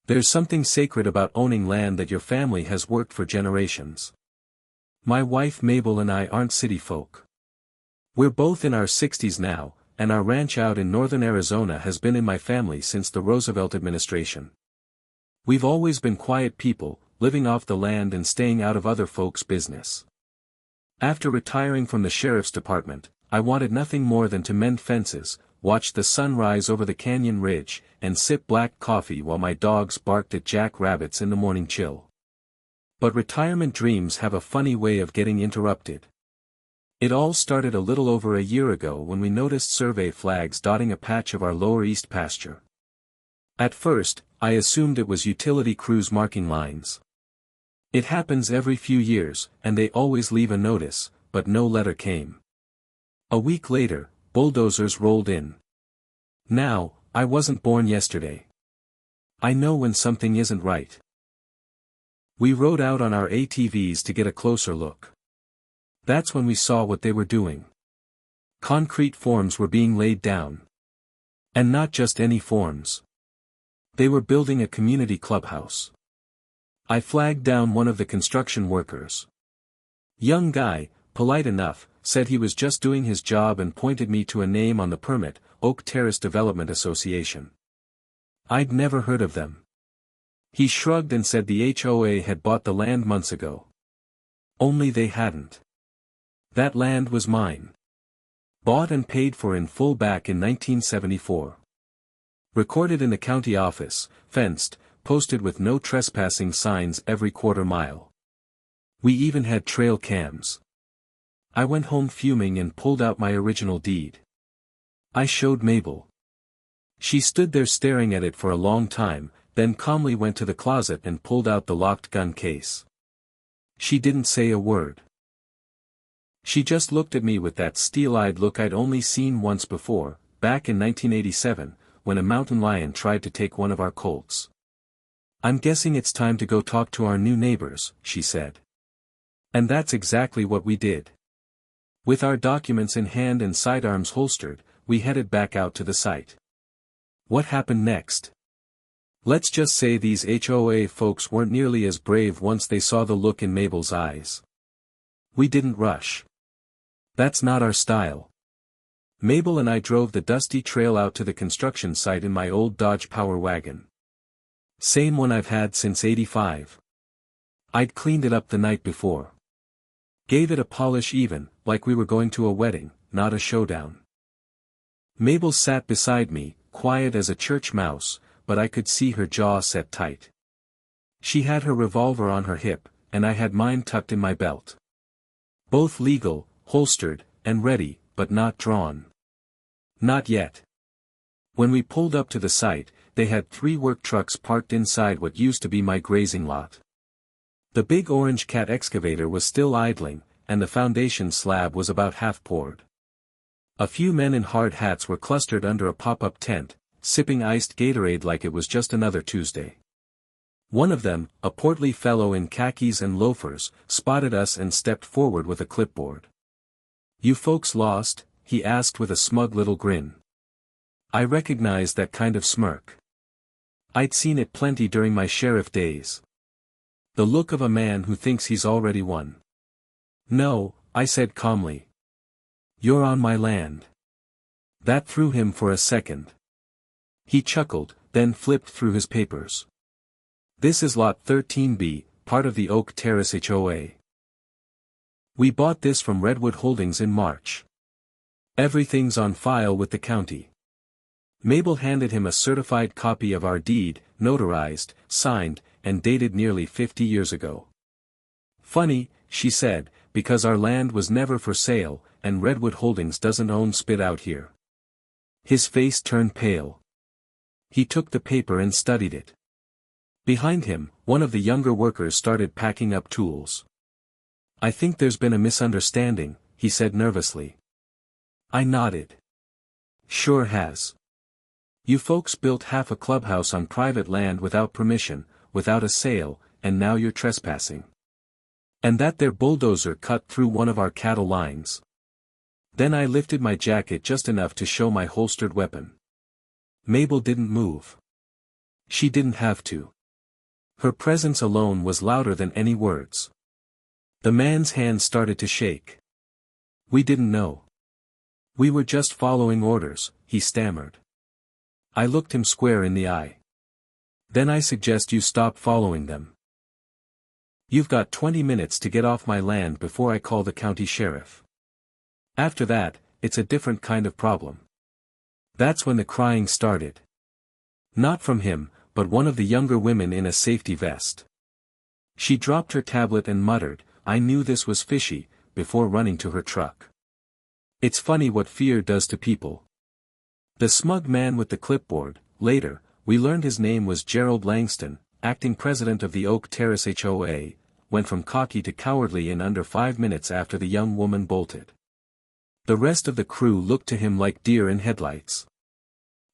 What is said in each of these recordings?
There's something sacred about owning land that your family has worked for generations. My wife Mabel and I aren't city folk. We're both in our 60s now, and our ranch out in northern Arizona has been in my family since the Roosevelt administration. We've always been quiet people, living off the land and staying out of other folks' business. After retiring from the sheriff's department, I wanted nothing more than to mend fences, watch the sun rise over the canyon ridge, and sip black coffee while my dogs barked at jackrabbits in the morning chill. But retirement dreams have a funny way of getting interrupted. It all started a little over a year ago when we noticed survey flags dotting a patch of our Lower East pasture. At first, I assumed it was utility crews marking lines. It happens every few years, and they always leave a notice, but no letter came. A week later, bulldozers rolled in. Now, I wasn't born yesterday. I know when something isn't right. We rode out on our ATVs to get a closer look. That's when we saw what they were doing. Concrete forms were being laid down. And not just any forms. They were building a community clubhouse. I flagged down one of the construction workers. Young guy, polite enough, said he was just doing his job and pointed me to a name on the permit, Oak Terrace Development Association. I'd never heard of them. He shrugged and said the HOA had bought the land months ago. Only they hadn't. That land was mine. Bought and paid for in full back in 1974. Recorded in the county office, fenced, posted with no trespassing signs every quarter mile. We even had trail cams. I went home fuming and pulled out my original deed. I showed Mabel. She stood there staring at it for a long time, then calmly went to the closet and pulled out the locked gun case. She didn't say a word. She just looked at me with that steel-eyed look I'd only seen once before, back in 1987, when a mountain lion tried to take one of our colts. "I'm guessing it's time to go talk to our new neighbors," she said. And that's exactly what we did. With our documents in hand and sidearms holstered, we headed back out to the site. What happened next? Let's just say these HOA folks weren't nearly as brave once they saw the look in Mabel's eyes. We didn't rush. That's not our style. Mabel and I drove the dusty trail out to the construction site in my old Dodge Power wagon. Same one I've had since '85. I'd cleaned it up the night before. Gave it a polish even, like we were going to a wedding, not a showdown. Mabel sat beside me, quiet as a church mouse, but I could see her jaw set tight. She had her revolver on her hip, and I had mine tucked in my belt. Both legal, holstered, and ready, but not drawn. Not yet. When we pulled up to the site, they had 3 work trucks parked inside what used to be my grazing lot. The big orange cat excavator was still idling, and the foundation slab was about half poured. A few men in hard hats were clustered under a pop-up tent, sipping iced Gatorade like it was just another Tuesday. One of them, a portly fellow in khakis and loafers, spotted us and stepped forward with a clipboard. "You folks lost?" he asked with a smug little grin. I recognized that kind of smirk. I'd seen it plenty during my sheriff days. The look of a man who thinks he's already won. "No," I said calmly. "You're on my land." That threw him for a second. He chuckled, then flipped through his papers. "This is Lot 13B, part of the Oak Terrace HOA. We bought this from Redwood Holdings in March. Everything's on file with the county." Mabel handed him a certified copy of our deed, notarized, signed, and dated nearly 50 years ago. "Funny," she said, "because our land was never for sale, and Redwood Holdings doesn't own Spit out here." His face turned pale. He took the paper and studied it. Behind him, one of the younger workers started packing up tools. "I think there's been a misunderstanding," he said nervously. I nodded. "Sure has. You folks built half a clubhouse on private land without permission, without a sale, and now you're trespassing. And that there bulldozer cut through one of our cattle lines." Then I lifted my jacket just enough to show my holstered weapon. Mabel didn't move. She didn't have to. Her presence alone was louder than any words. The man's hand started to shake. We didn't know. We were just following orders, he stammered. I looked him square in the eye. Then I suggest you stop following them. You've got 20 minutes to get off my land before I call the county sheriff. After that, it's a different kind of problem. That's when the crying started. Not from him, but one of the younger women in a safety vest. She dropped her tablet and muttered, "I knew this was fishy," before running to her truck. It's funny what fear does to people. The smug man with the clipboard, later, we learned his name was Gerald Langston, acting president of the Oak Terrace HOA, went from cocky to cowardly in under 5 minutes after the young woman bolted. The rest of the crew looked to him like deer in headlights.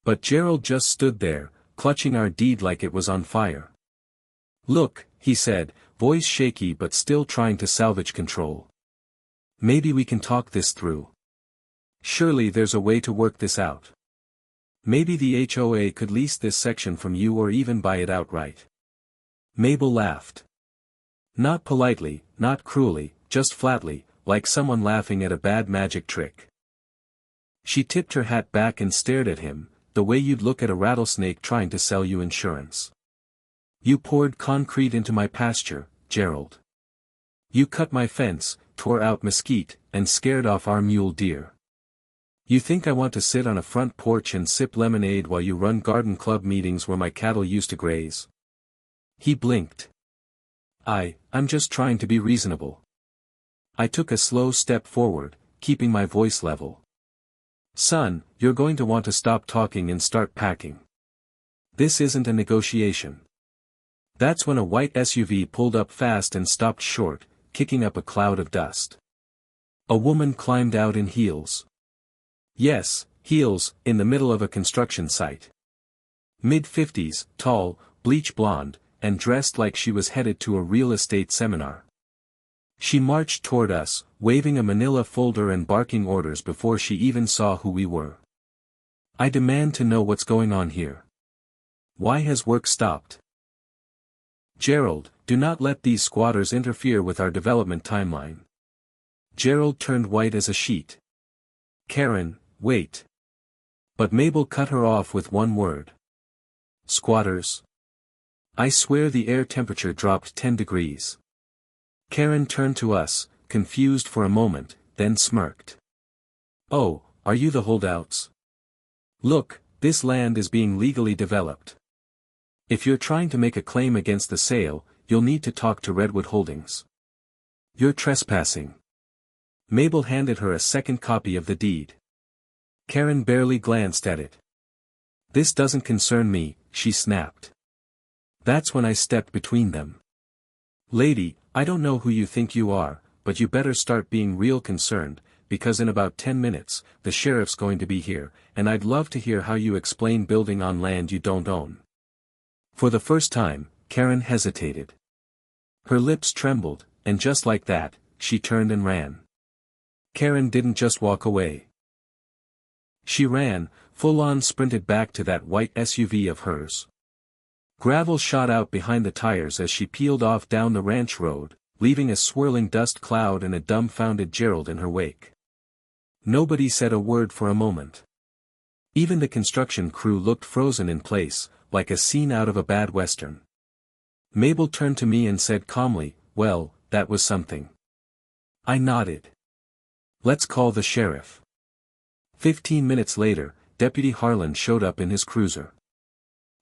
But Gerald just stood there, clutching our deed like it was on fire. "Look," he said, voice shaky but still trying to salvage control. "Maybe we can talk this through. Surely there's a way to work this out. Maybe the HOA could lease this section from you or even buy it outright." Mabel laughed. Not politely, not cruelly, just flatly, like someone laughing at a bad magic trick. She tipped her hat back and stared at him, the way you'd look at a rattlesnake trying to sell you insurance. "You poured concrete into my pasture, Gerald. You cut my fence, tore out mesquite, and scared off our mule deer. You think I want to sit on a front porch and sip lemonade while you run garden club meetings where my cattle used to graze?" He blinked. I'm just trying to be reasonable." I took a slow step forward, keeping my voice level. "Son, you're going to want to stop talking and start packing. This isn't a negotiation." That's when a white SUV pulled up fast and stopped short, kicking up a cloud of dust. A woman climbed out in heels. Yes, heels, in the middle of a construction site. Mid-50s, tall, bleach blonde, and dressed like she was headed to a real estate seminar. She marched toward us, waving a manila folder and barking orders before she even saw who we were. "I demand to know what's going on here. Why has work stopped? Gerald, do not let these squatters interfere with our development timeline." Gerald turned white as a sheet. "Karen, wait." But Mabel cut her off with one word. "Squatters?" I swear the air temperature dropped 10 degrees. Karen turned to us, confused for a moment, then smirked. "Oh, are you the holdouts? Look, this land is being legally developed. If you're trying to make a claim against the sale, you'll need to talk to Redwood Holdings. You're trespassing." Mabel handed her a second copy of the deed. Karen barely glanced at it. "This doesn't concern me," she snapped. That's when I stepped between them. "Lady, I don't know who you think you are, but you better start being real concerned, because in about 10 minutes, the sheriff's going to be here, and I'd love to hear how you explain building on land you don't own." For the first time, Karen hesitated. Her lips trembled, and just like that, she turned and ran. Karen didn't just walk away. She ran, full-on sprinted back to that white SUV of hers. Gravel shot out behind the tires as she peeled off down the ranch road, leaving a swirling dust cloud and a dumbfounded Gerald in her wake. Nobody said a word for a moment. Even the construction crew looked frozen in place, like a scene out of a bad western. Mabel turned to me and said calmly, "Well, that was something." I nodded. "Let's call the sheriff." 15 minutes later, Deputy Harlan showed up in his cruiser.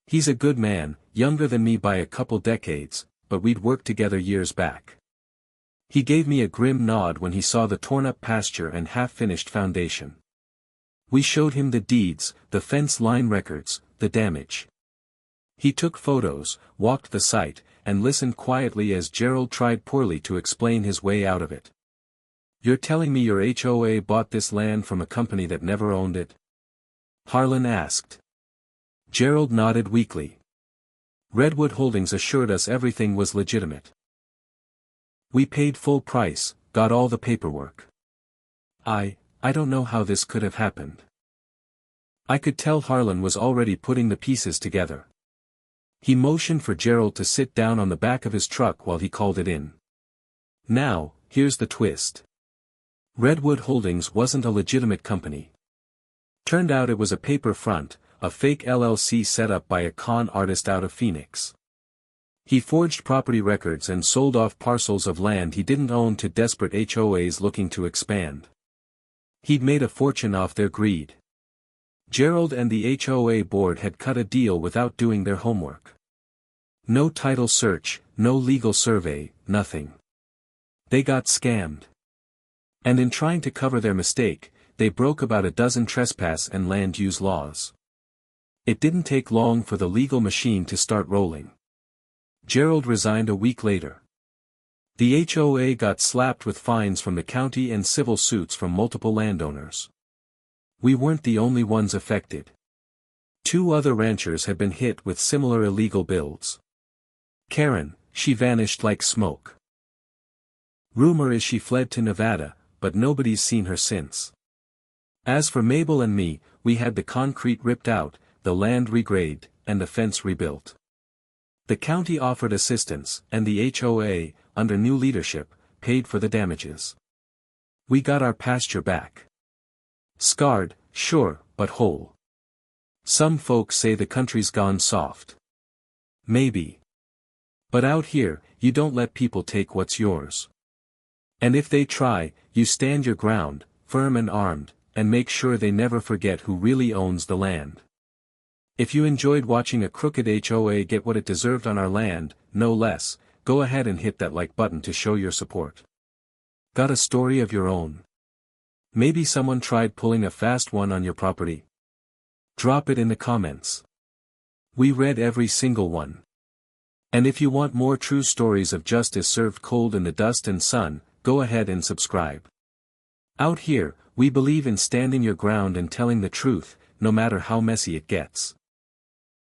He's a good man, younger than me by a couple decades, but we'd worked together years back. He gave me a grim nod when he saw the torn-up pasture and half-finished foundation. We showed him the deeds, the fence line records, the damage. He took photos, walked the site, and listened quietly as Gerald tried poorly to explain his way out of it. "You're telling me your HOA bought this land from a company that never owned it?" Harlan asked. Gerald nodded weakly. "Redwood Holdings assured us everything was legitimate. We paid full price, got all the paperwork. I don't know how this could have happened." I could tell Harlan was already putting the pieces together. He motioned for Gerald to sit down on the back of his truck while he called it in. Now, here's the twist. Redwood Holdings wasn't a legitimate company. Turned out it was a paper front, a fake LLC set up by a con artist out of Phoenix. He forged property records and sold off parcels of land he didn't own to desperate HOAs looking to expand. He'd made a fortune off their greed. Gerald and the HOA board had cut a deal without doing their homework. No title search, no legal survey, nothing. They got scammed. And in trying to cover their mistake, they broke about a dozen trespass and land use laws. It didn't take long for the legal machine to start rolling. Gerald resigned a week later. The HOA got slapped with fines from the county and civil suits from multiple landowners. We weren't the only ones affected. 2 other ranchers had been hit with similar illegal builds. Karen, she vanished like smoke. Rumor is she fled to Nevada, but nobody's seen her since. As for Mabel and me, we had the concrete ripped out, the land regraded, and the fence rebuilt. The county offered assistance, and the HOA, under new leadership, paid for the damages. We got our pasture back. Scarred, sure, but whole. Some folks say the country's gone soft. Maybe. But out here, you don't let people take what's yours. And if they try, you stand your ground, firm and armed, and make sure they never forget who really owns the land. If you enjoyed watching a crooked HOA get what it deserved on our land, no less, go ahead and hit that like button to show your support. Got a story of your own? Maybe someone tried pulling a fast one on your property? Drop it in the comments. We read every single one. And if you want more true stories of justice served cold in the dust and sun, go ahead and subscribe. Out here, we believe in standing your ground and telling the truth, no matter how messy it gets.